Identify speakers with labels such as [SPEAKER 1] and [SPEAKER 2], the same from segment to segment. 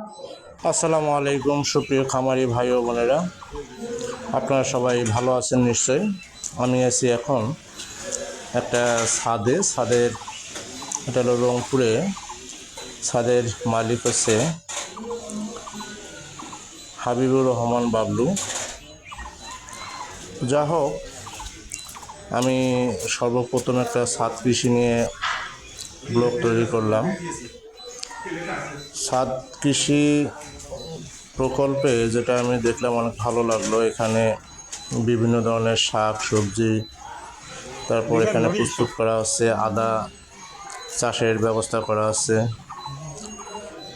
[SPEAKER 1] আসসালামু আলাইকুম সুপ্রিয় খামারি ভাই ও বোনেরা, আপনারা সবাই ভালো আছেন নিশ্চয়ই। আমি আছি এখন একটা ছাদের এটা হলো রংপুরে। ছাদের মালিক হচ্ছে হাবিবুর রহমান বাবলু। যা হোক, আমি সর্বপ্রথম একটা ছাদ কৃষি নিয়ে ব্লগ তৈরি করলাম। ছাদ কৃষি প্রকল্পে যেটা আমি দেখলাম অনেক ভালো লাগলো। এখানে বিভিন্ন ধরনের শাক সবজি, তারপর এখানে প্রস্তুত করা হচ্ছে আদা চাষের ব্যবস্থা করা আছে।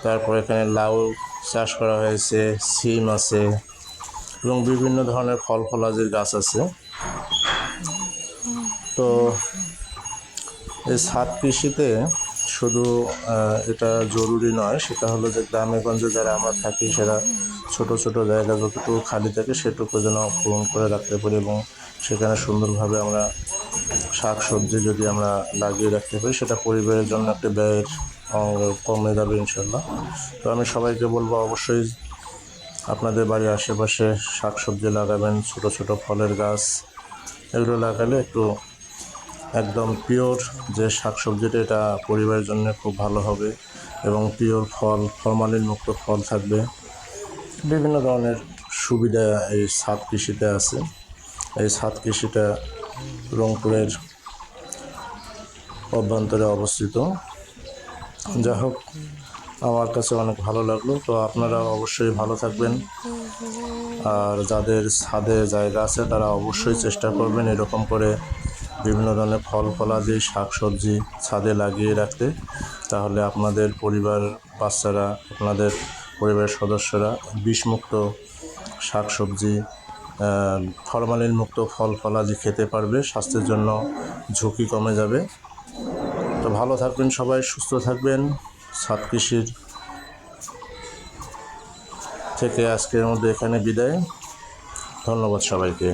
[SPEAKER 1] তারপর এখানে লাউ চাষ করা হয়েছে, সিম আছে এবং বিভিন্ন ধরনের ফল ফলাজির গাছ আছে। তো এই ছাদ কৃষিতে শুধু এটা জরুরি নয়, সেটা হলো যে গ্রামে গঞ্জে যারা আমরা থাকি সেটা ছোট ছোট জায়গা যতটুকু খালি থাকে সেটুকু যেন পূরণ করে রাখতে পারি এবং সেখানে সুন্দরভাবে আমরা শাক সবজি যদি আমরা লাগিয়ে রাখতে পারি সেটা পরিবারের জন্য একটা ব্যয়ের কমে যাবে ইনশাল্লাহ। তো আমি সবাইকে বলবো অবশ্যই আপনাদের বাড়ির আশেপাশে শাক সবজি লাগাবেন, ছোট ছোট ফলের গাছ এগুলো লাগালে একটু একদম পিওর যে শাক সবজিটা এটা পরিবারের জন্য খুব ভালো হবে এবং পিওর ফরমালিন মুক্ত ফল থাকবে। বিভিন্ন ধরনের সুবিধা এই ছাদ কৃষিতে আছে। এই ছাদ কৃষিটা রংপুরের অভ্যন্তরে অবস্থিত। যা হোক, আমার কাছে অনেক ভালো লাগলো। তো আপনারা অবশ্যই ভালো থাকবেন, আর যাদের ছাদে জায়গা আছে তারা অবশ্যই চেষ্টা করবেন এরকম করে বিভিন্ন ধরনের ফল ফলাদি শাক সবজি ছাদে লাগিয়ে রাখতে। তাহলে আপনাদের পরিবার বাচ্চারা, আপনাদের পরিবারের সদস্যরা বিষমুক্ত শাক সবজি, ফরমালিন মুক্ত ফল ফলাদি খেতে পারবে, স্বাস্থ্যের জন্য ঝুঁকি কমে যাবে। তো ভালো থাকবেন সবাই, সুস্থ থাকবেন। ছাদ কৃষির থেকে আজকের মধ্যে এখানে বিদায়। ধন্যবাদ সবাইকে।